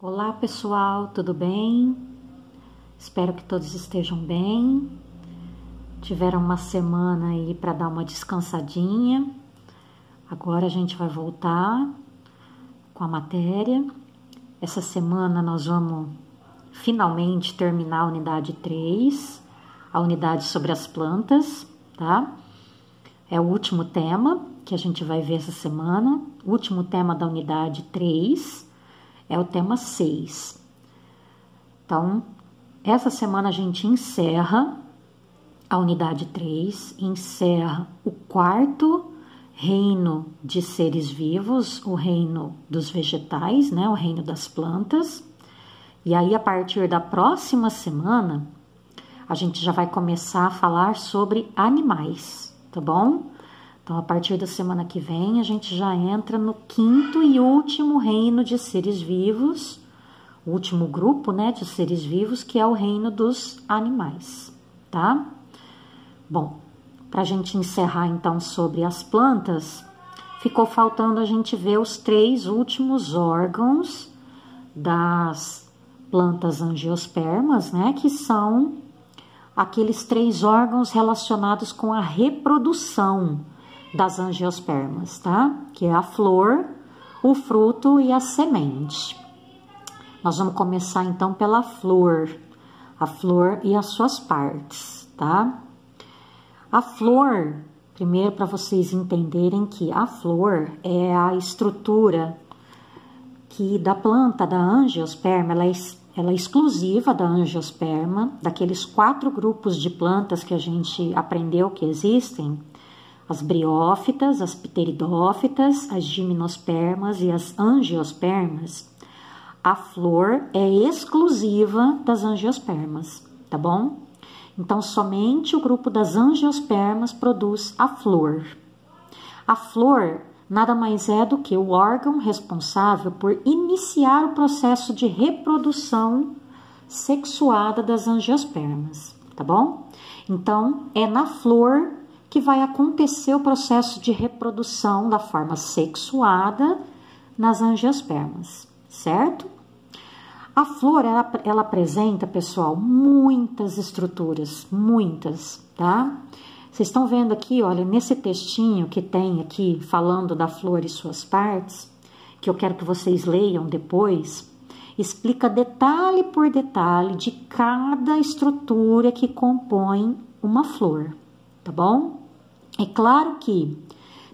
Olá pessoal, tudo bem? Espero que todos estejam bem. Tiveram uma semana aí para dar uma descansadinha. Agora a gente vai voltar com a matéria. Essa semana nós vamos finalmente terminar a unidade 3, a unidade sobre as plantas, tá? É o último tema que a gente vai ver essa semana. O último tema da unidade 3 é o tema 6. Então, essa semana a gente encerra a unidade 3, encerra o quarto reino de seres vivos, o reino dos vegetais, né? O reino das plantas. E aí, a partir da próxima semana, a gente já vai começar a falar sobre animais, tá bom? Então, a partir da semana que vem, a gente já entra no quinto e último reino de seres vivos, o último grupo, né, de seres vivos, que é o reino dos animais, tá? Bom, para a gente encerrar, então, sobre as plantas, ficou faltando a gente ver os 3 últimos órgãos das plantas angiospermas, né, que são aqueles 3 órgãos relacionados com a reprodução das angiospermas, tá? Que é a flor, o fruto e a semente. Nós vamos começar então pela flor, a flor e as suas partes, tá? A flor, primeiro para vocês entenderem que a flor é a estrutura que da planta da angiosperma, ela é exclusiva da angiosperma, daqueles 4 grupos de plantas que a gente aprendeu que existem, as briófitas, as pteridófitas, as gimnospermas e as angiospermas. A flor é exclusiva das angiospermas, tá bom? Então, somente o grupo das angiospermas produz a flor. A flor nada mais é do que o órgão responsável por iniciar o processo de reprodução sexuada das angiospermas, tá bom? Então, é na flor que vai acontecer o processo de reprodução da forma sexuada nas angiospermas, certo? A flor, ela apresenta, pessoal, muitas estruturas, muitas, tá? Vocês estão vendo aqui, olha, nesse textinho que tem aqui, falando da flor e suas partes, que eu quero que vocês leiam depois, explica detalhe por detalhe de cada estrutura que compõe uma flor, tá bom? É claro que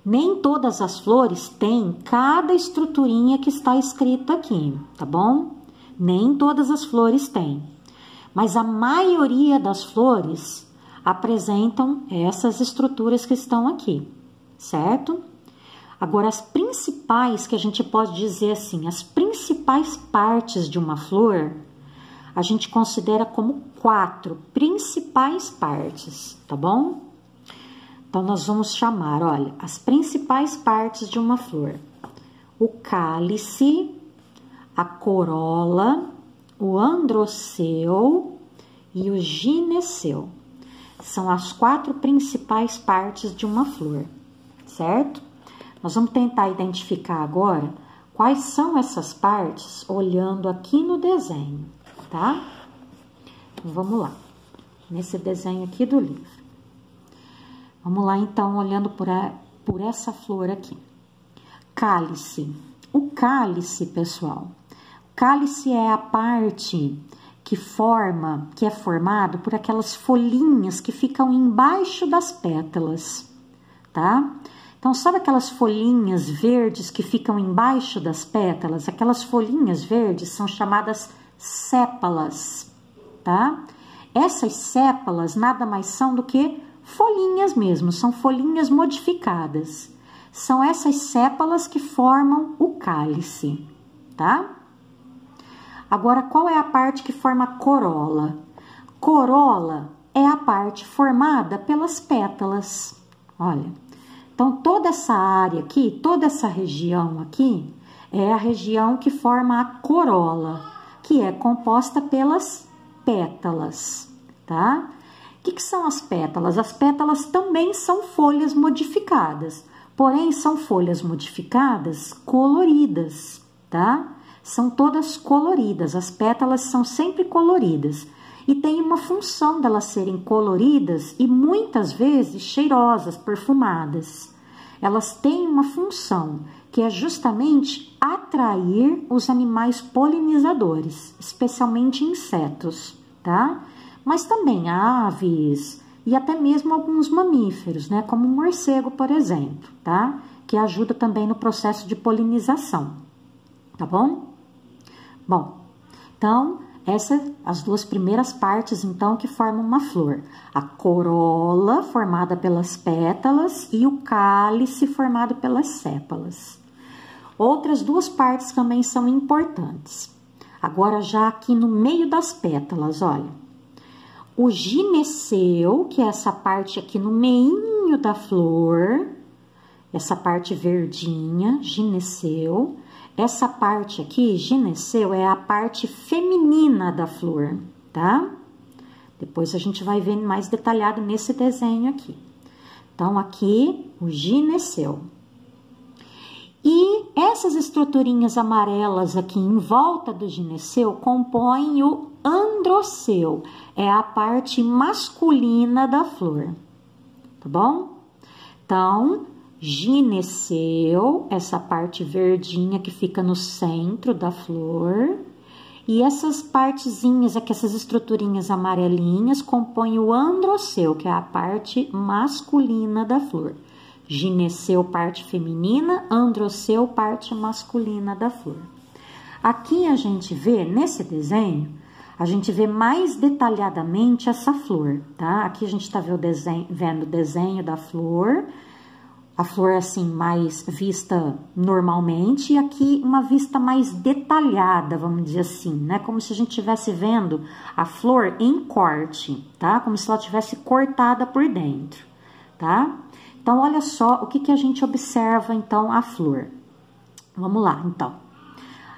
nem todas as flores têm cada estruturinha que está escrita aqui, tá bom? Nem todas as flores têm, mas a maioria das flores apresentam essas estruturas que estão aqui, certo? Agora, as principais, que a gente pode dizer assim, as principais partes de uma flor, a gente considera como 4 principais partes, tá bom? Então, nós vamos chamar, olha, as principais partes de uma flor: o cálice, a corola, o androceu e o gineceu. São as 4 principais partes de uma flor, certo? Nós vamos tentar identificar agora quais são essas partes olhando aqui no desenho, tá? Então, vamos lá, nesse desenho aqui do livro. Vamos lá, então, olhando por essa flor aqui. Cálice. O cálice, pessoal, o cálice é a parte que é formado por aquelas folhinhas que ficam embaixo das pétalas, tá? Então, sabe aquelas folhinhas verdes que ficam embaixo das pétalas? Aquelas folhinhas verdes são chamadas sépalas, tá? Essas sépalas nada mais são do que folhinhas mesmo, são folhinhas modificadas. São essas sépalas que formam o cálice, tá? Agora, qual é a parte que forma a corola? Corola é a parte formada pelas pétalas. Olha, então toda essa área aqui, toda essa região aqui, é a região que forma a corola, que é composta pelas pétalas, tá? O que são as pétalas? As pétalas também são folhas modificadas, porém são folhas modificadas coloridas, tá? são todas coloridas, as pétalas são sempre coloridas. E tem uma função delas serem coloridas e muitas vezes cheirosas, perfumadas. Elas têm uma função que é justamente atrair os animais polinizadores, especialmente insetos, tá? Mas também aves e até mesmo alguns mamíferos, né? Como o morcego, por exemplo, tá? Que ajuda também no processo de polinização, tá bom? Bom, então, as duas primeiras partes, então, que formam uma flor. A corola, formada pelas pétalas, e o cálice, formado pelas sépalas. Outras duas partes também são importantes. Agora, já aqui no meio das pétalas, olha. O gineceu, que é essa parte aqui no meinho da flor, essa parte verdinha, gineceu. Essa parte aqui, gineceu, é a parte feminina da flor, tá? Depois a gente vai ver mais detalhado nesse desenho aqui. Então, aqui, o gineceu. E essas estruturinhas amarelas aqui em volta do gineceu compõem o androceu, é a parte masculina da flor, tá bom? Então, gineceu, essa parte verdinha que fica no centro da flor, e essas partezinhas aqui, essas estruturinhas amarelinhas, compõem o androceu, que é a parte masculina da flor. Gineceu, parte feminina, androceu, parte masculina da flor. Aqui a gente vê, nesse desenho, a gente vê mais detalhadamente essa flor, tá? Aqui a gente tá vendo o desenho da flor, a flor assim mais vista normalmente, e aqui uma vista mais detalhada, vamos dizer assim, né? Como se a gente estivesse vendo a flor em corte, tá? Como se ela tivesse cortada por dentro, tá? Então, olha só o que a gente observa, então, a flor. Vamos lá, então.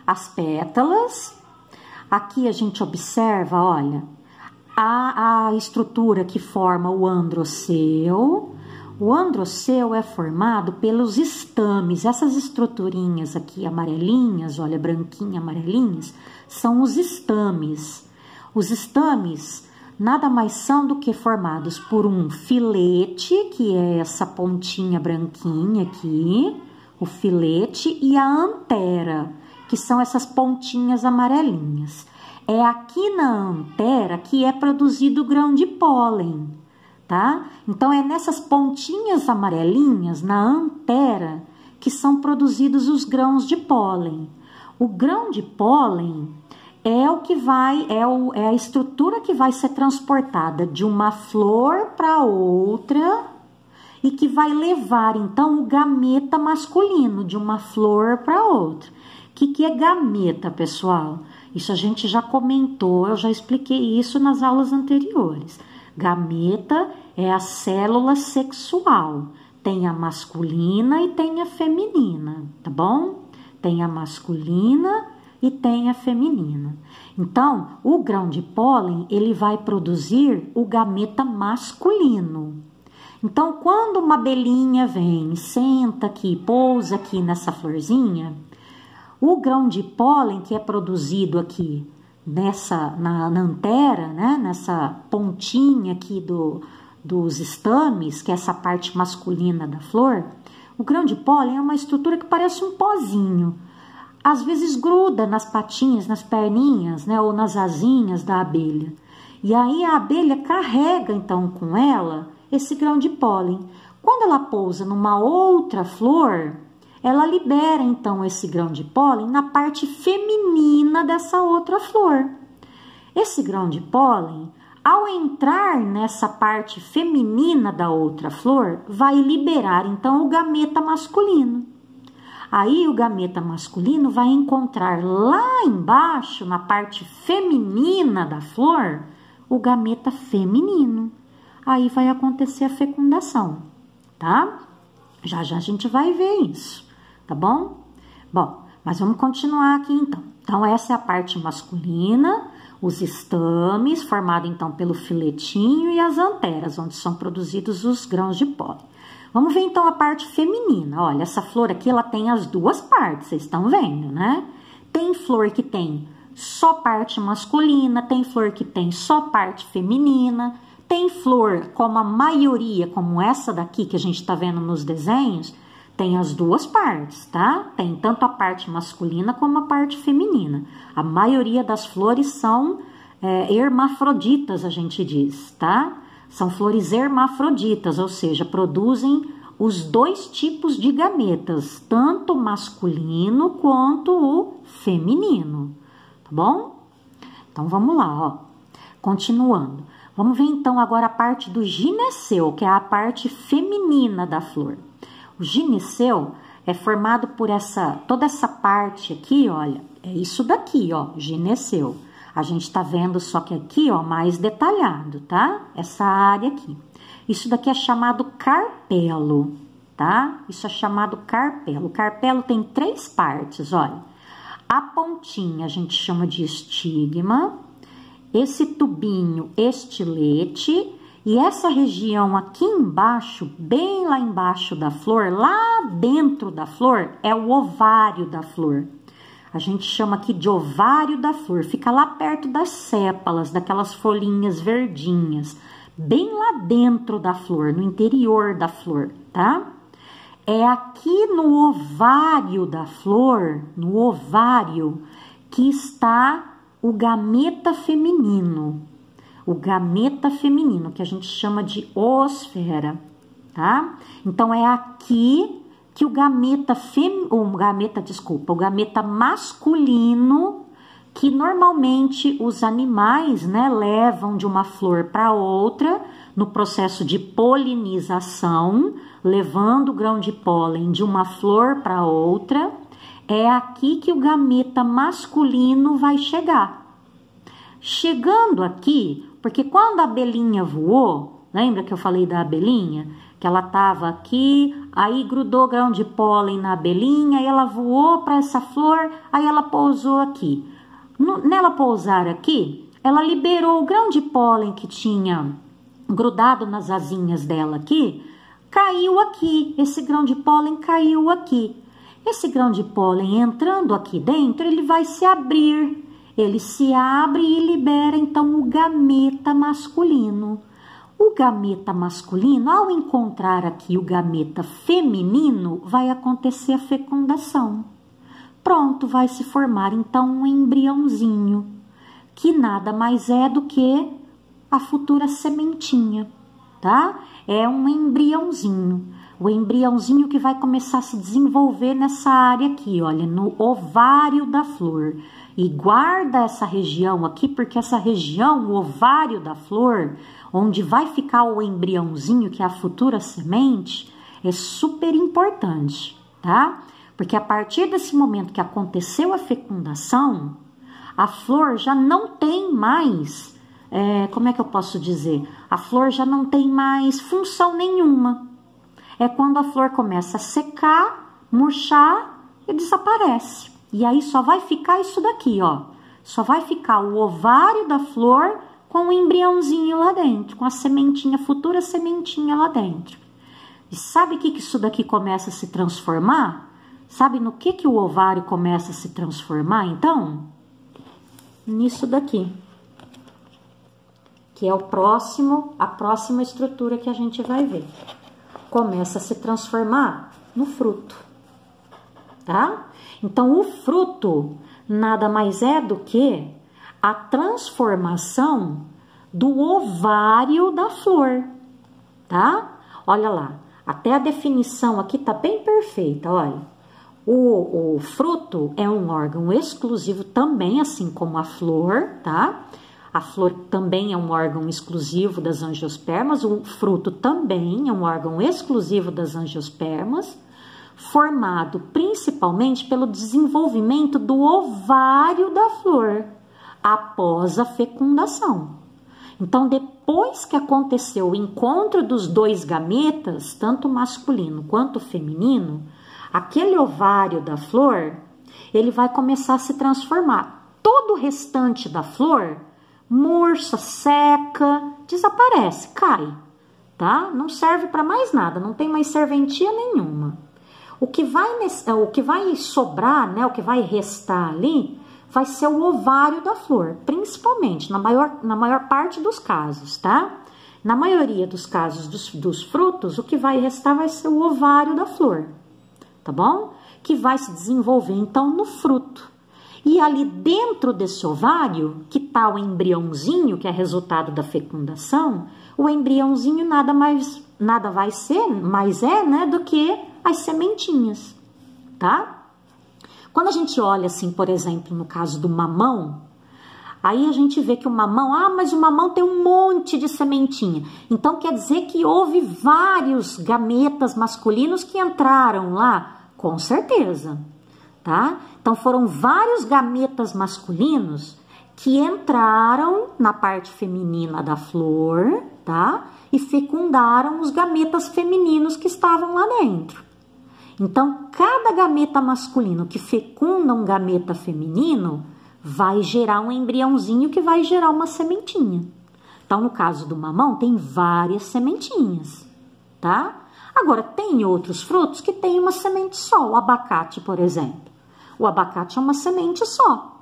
As pétalas. Aqui a gente observa, olha, a estrutura que forma o androceu. O androceu é formado pelos estames. Essas estruturinhas aqui amarelinhas, olha, branquinha, amarelinhas, são os estames. Os estames nada mais são do que formados por um filete, que é essa pontinha branquinha aqui, o filete, e a antera, que são essas pontinhas amarelinhas. É aqui na antera que é produzido o grão de pólen, tá? Então, é nessas pontinhas amarelinhas, na antera, que são produzidos os grãos de pólen. O grão de pólen é o que vai, é a estrutura que vai ser transportada de uma flor para outra e que vai levar, então, o gameta masculino de uma flor para outra. O que é gameta, pessoal? Isso a gente já comentou, eu já expliquei isso nas aulas anteriores. Gameta é a célula sexual. Tem a masculina e tem a feminina, tá bom? Tem a masculina e tem a feminina. Então, o grão de pólen, ele vai produzir o gameta masculino. Então, quando uma abelhinha vem, senta aqui, pousa aqui nessa florzinha, o grão de pólen que é produzido aqui na antera, né, nessa pontinha aqui dos estames, que é essa parte masculina da flor, o grão de pólen é uma estrutura que parece um pozinho. Às vezes gruda nas patinhas, nas perninhas, né, ou nas asinhas da abelha. E aí a abelha carrega, então, com ela esse grão de pólen. Quando ela pousa numa outra flor, ela libera, então, esse grão de pólen na parte feminina dessa outra flor. Esse grão de pólen, ao entrar nessa parte feminina da outra flor, vai liberar, então, o gameta masculino. Aí o gameta masculino vai encontrar lá embaixo, na parte feminina da flor, o gameta feminino. Aí vai acontecer a fecundação, tá? Já já a gente vai ver isso, tá bom? Bom, mas vamos continuar aqui então. Então essa é a parte masculina, os estames, formado então pelo filetinho, e as anteras, onde são produzidos os grãos de pólen. Vamos ver então a parte feminina. Olha, essa flor aqui, ela tem as duas partes, vocês estão vendo, né? Tem flor que tem só parte masculina, tem flor que tem só parte feminina, tem flor, como a maioria, como essa daqui que a gente tá vendo nos desenhos, tem as duas partes, tá? Tem tanto a parte masculina como a parte feminina. A maioria das flores são hermafroditas, a gente diz, tá? São flores hermafroditas, ou seja, produzem os dois tipos de gametas, tanto o masculino quanto o feminino, tá bom? Então, vamos lá, ó. Continuando. Vamos ver, então, agora a parte do gineceu, que é a parte feminina da flor. O gineceu é formado por toda essa parte aqui, olha, é isso daqui, ó, gineceu. A gente tá vendo só que aqui, ó, mais detalhado, tá? Essa área aqui. Isso daqui é chamado carpelo, tá? Isso é chamado carpelo. O carpelo tem 3 partes, olha. A pontinha a gente chama de estigma, esse tubinho, estilete, e essa região aqui embaixo, bem lá embaixo da flor, lá dentro da flor, é o ovário da flor. A gente chama aqui de ovário da flor, fica lá perto das sépalas, daquelas folhinhas verdinhas, bem lá dentro da flor, no interior da flor, tá? É aqui no ovário da flor, no ovário, que está o gameta feminino. O gameta feminino, que a gente chama de oosfera, tá? Então, é aqui que o gameta masculino, que normalmente os animais, né, levam de uma flor para outra no processo de polinização, levando o grão de pólen de uma flor para outra, é aqui que o gameta masculino vai chegar. Chegando aqui, porque quando a abelhinha voou, lembra que eu falei da abelhinha? Que ela estava aqui, aí grudou grão de pólen na abelhinha, e ela voou para essa flor, aí ela pousou aqui. Nela pousar aqui, ela liberou o grão de pólen que tinha grudado nas asinhas dela aqui, caiu aqui, esse grão de pólen caiu aqui. Esse grão de pólen entrando aqui dentro, ele vai se abrir, ele se abre e libera então o gameta masculino. O gameta masculino, ao encontrar aqui o gameta feminino, vai acontecer a fecundação. Pronto, vai se formar então um embriãozinho, que nada mais é do que a futura sementinha, tá? É um embriãozinho. O embriãozinho que vai começar a se desenvolver nessa área aqui, olha, no ovário da flor. E guarda essa região aqui, porque essa região, o ovário da flor, onde vai ficar o embriãozinho, que é a futura semente, é super importante, tá? Porque a partir desse momento que aconteceu a fecundação, a flor já não tem mais, como é que eu posso dizer? A flor já não tem mais função nenhuma. É quando a flor começa a secar, murchar e desaparece. E aí só vai ficar isso daqui, ó. Só vai ficar o ovário da flor com o embriãozinho lá dentro, com a sementinha, futura sementinha lá dentro. E sabe o que isso daqui começa a se transformar? Sabe no que o ovário começa a se transformar, então? Nisso daqui. Que é a próxima estrutura que a gente vai ver. Começa a se transformar no fruto, tá? Então, o fruto nada mais é do que a transformação do ovário da flor, tá? Olha lá, até a definição aqui tá bem perfeita, olha. O fruto é um órgão exclusivo também, assim como a flor, tá? A flor também é um órgão exclusivo das angiospermas, o fruto também é um órgão exclusivo das angiospermas, formado principalmente pelo desenvolvimento do ovário da flor após a fecundação. Então, depois que aconteceu o encontro dos dois gametas, tanto masculino quanto feminino, aquele ovário da flor, ele vai começar a se transformar. Todo o restante da flor murcha, seca, desaparece, cai, tá? Não serve para mais nada, não tem mais serventia nenhuma. o que vai sobrar, né, o que vai restar ali, vai ser o ovário da flor, principalmente, na maior parte dos casos, tá? Na maioria dos casos dos frutos, o que vai restar vai ser o ovário da flor, tá bom? Que vai se desenvolver, então, no fruto. E ali dentro desse ovário, que tá o embriãozinho, que é resultado da fecundação, o embriãozinho nada vai ser, mais né, do que as sementinhas, tá? Quando a gente olha assim, por exemplo, no caso do mamão, aí a gente vê que o mamão, mas o mamão tem um monte de sementinha. Então quer dizer que houve vários gametas masculinos que entraram lá, com certeza, tá? Então foram vários gametas masculinos que entraram na parte feminina da flor, tá? E fecundaram os gametas femininos que estavam lá dentro. Então, cada gameta masculino que fecunda um gameta feminino vai gerar um embriãozinho que vai gerar uma sementinha. Então, no caso do mamão, tem várias sementinhas, tá? Agora, tem outros frutos que tem uma semente só. O abacate, por exemplo. O abacate é uma semente só,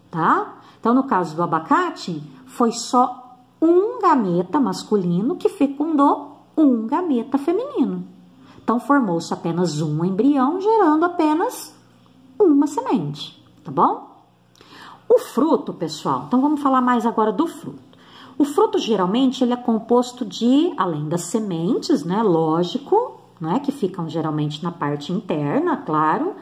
tá? Então, no caso do abacate, foi só um gameta masculino que fecundou um gameta feminino. Então, formou-se apenas um embrião, gerando apenas uma semente, tá bom? O fruto, pessoal, então vamos falar mais agora do fruto. O fruto, geralmente, ele é composto de, além das sementes, né, lógico, né, que ficam geralmente na parte interna, claro.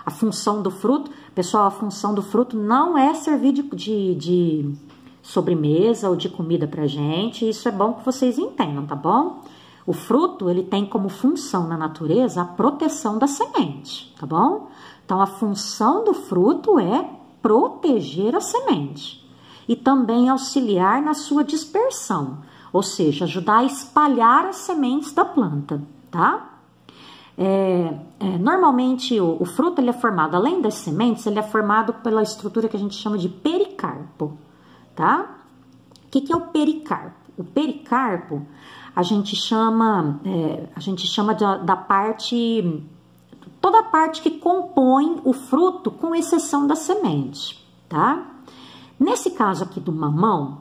A função do fruto, pessoal, a função do fruto não é servir de sobremesa ou de comida pra gente, isso é bom que vocês entendam, tá bom? O fruto, ele tem como função na natureza a proteção da semente, tá bom? Então, a função do fruto é proteger a semente e também auxiliar na sua dispersão, ou seja, ajudar a espalhar as sementes da planta, tá? Normalmente, o fruto, ele é formado, além das sementes, ele é formado pela estrutura que a gente chama de pericarpo, tá? O que é o pericarpo? O pericarpo, a gente chama da parte, toda a parte que compõe o fruto, com exceção da semente, tá? Nesse caso aqui do mamão,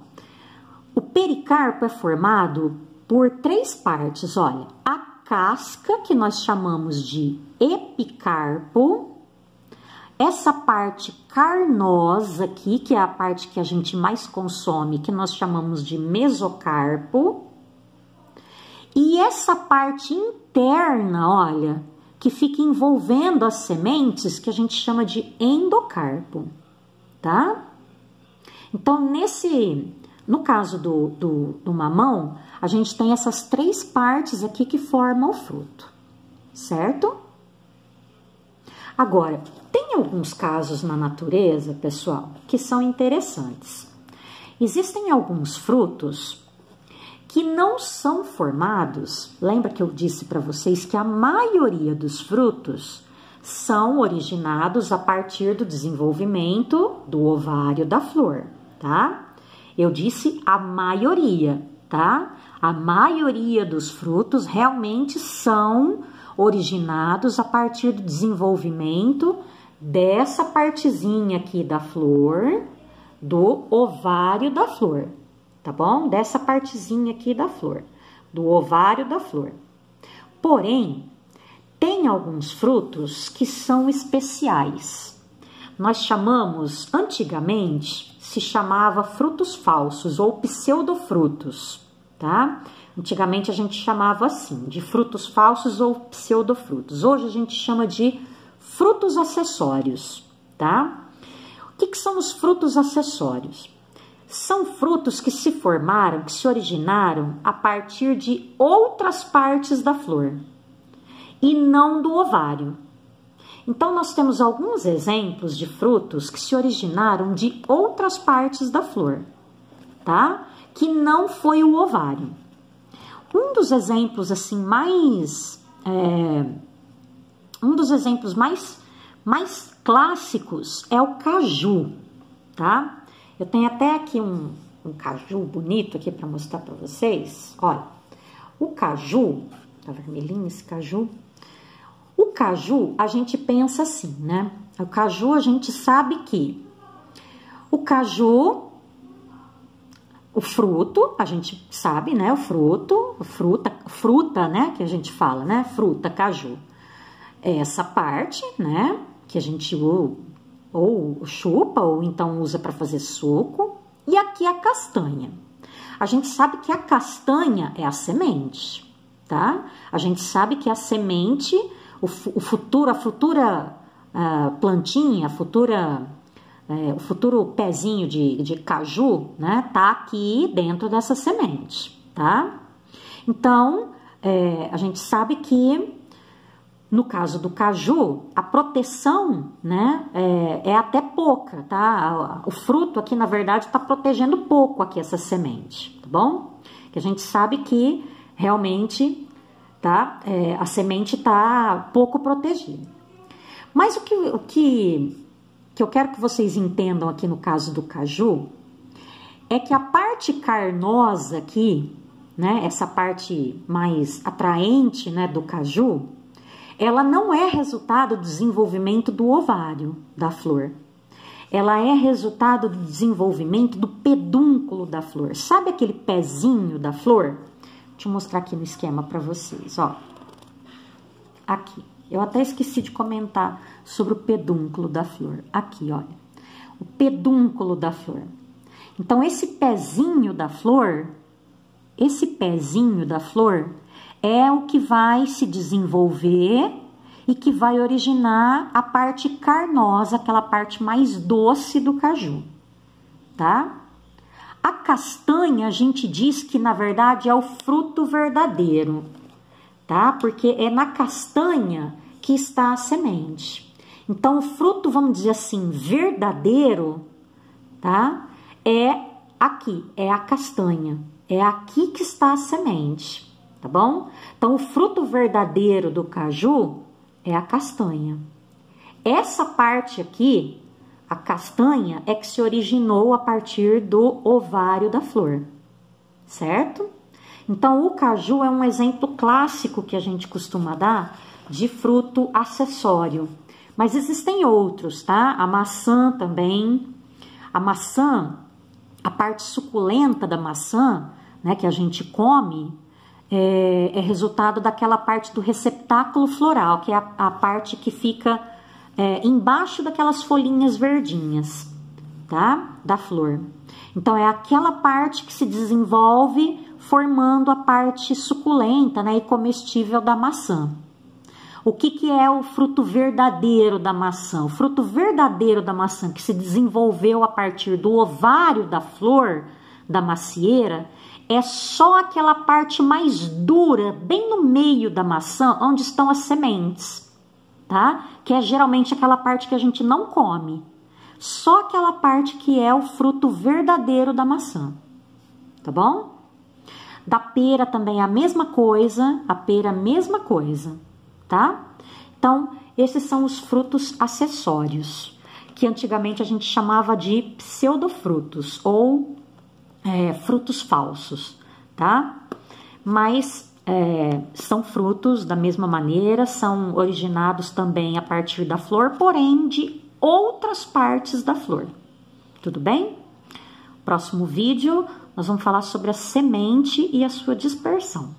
o pericarpo é formado por 3 partes, olha, a casca, que nós chamamos de epicarpo, essa parte carnosa aqui, que é a parte que a gente mais consome, que nós chamamos de mesocarpo, e essa parte interna, olha, que fica envolvendo as sementes, que a gente chama de endocarpo, tá? Então, no caso do mamão, a gente tem essas 3 partes aqui que formam o fruto, certo? Agora, tem alguns casos na natureza, pessoal, que são interessantes. Existem alguns frutos que não são formados. Lembra que eu disse para vocês que a maioria dos frutos são originados a partir do desenvolvimento do ovário da flor, tá? Eu disse a maioria, tá? A maioria dos frutos realmente são originados a partir do desenvolvimento dessa partezinha aqui da flor, do ovário da flor, tá bom? Dessa partezinha aqui da flor, do ovário da flor. Porém, tem alguns frutos que são especiais. Nós chamamos, antigamente, se chamava frutos falsos ou pseudofrutos, tá? Antigamente a gente chamava assim, de frutos falsos ou pseudofrutos. Hoje a gente chama de frutos acessórios, tá? O que são os frutos acessórios? São frutos que se formaram, que se originaram a partir de outras partes da flor e não do ovário. Então, nós temos alguns exemplos de frutos que se originaram de outras partes da flor, tá? Que não foi o ovário. Um dos exemplos, assim, mais clássicos é o caju, tá? Eu tenho até aqui um caju bonito aqui para mostrar para vocês. Olha, o caju, tá vermelhinho esse caju? O caju, a gente pensa assim, né? O caju, a gente sabe que o caju, o fruto, a gente sabe, né? O fruto, fruta, né? Que a gente fala, né? Fruta, caju. É essa parte, né? Que a gente ou chupa, ou então usa para fazer suco. E aqui a castanha. A gente sabe que a castanha é a semente, tá? A gente sabe que a semente, a futura plantinha, o futuro pezinho de caju, né? Tá aqui dentro dessa semente, tá? Então, a gente sabe que no caso do caju, a proteção, né, é até pouca, tá? O fruto aqui, na verdade, está protegendo pouco aqui essa semente, tá bom? Que a gente sabe que realmente, tá? A semente está pouco protegida. Mas o que eu quero que vocês entendam aqui no caso do caju é que a parte carnosa aqui, né, essa parte mais atraente, né, do caju, ela não é resultado do desenvolvimento do ovário da flor. Ela é resultado do desenvolvimento do pedúnculo da flor. Sabe aquele pezinho da flor? Deixa eu mostrar aqui no esquema para vocês, ó. Aqui. Eu até esqueci de comentar sobre o pedúnculo da flor. Aqui, olha. O pedúnculo da flor. Então, esse pezinho da flor é o que vai se desenvolver e que vai originar a parte carnosa, aquela parte mais doce do caju, tá? A castanha, a gente diz que, na verdade, é o fruto verdadeiro, tá? Porque é na castanha que está a semente. Então, o fruto, vamos dizer assim, verdadeiro, tá? É aqui, é a castanha. É aqui que está a semente. Tá bom? Então, o fruto verdadeiro do caju é a castanha. Essa parte aqui, a castanha, é que se originou a partir do ovário da flor, certo? Então, o caju é um exemplo clássico que a gente costuma dar de fruto acessório. Mas existem outros, tá? A maçã também. A maçã, a parte suculenta da maçã, né, que a gente come, é resultado daquela parte do receptáculo floral, que é a parte que fica embaixo daquelas folhinhas verdinhas, tá? Da flor. Então, é aquela parte que se desenvolve formando a parte suculenta, né, e comestível da maçã. O que é o fruto verdadeiro da maçã? O fruto verdadeiro da maçã que se desenvolveu a partir do ovário da flor, da macieira, é só aquela parte mais dura, bem no meio da maçã, onde estão as sementes, tá? Que é geralmente aquela parte que a gente não come. Só aquela parte que é o fruto verdadeiro da maçã, tá bom? Da pera também é a mesma coisa, a pera a mesma coisa, tá? Então, esses são os frutos acessórios, que antigamente a gente chamava de pseudofrutos ou frutos falsos, tá? Mas são frutos da mesma maneira, são originados também a partir da flor, porém de outras partes da flor. Tudo bem? Próximo vídeo, nós vamos falar sobre a semente e a sua dispersão.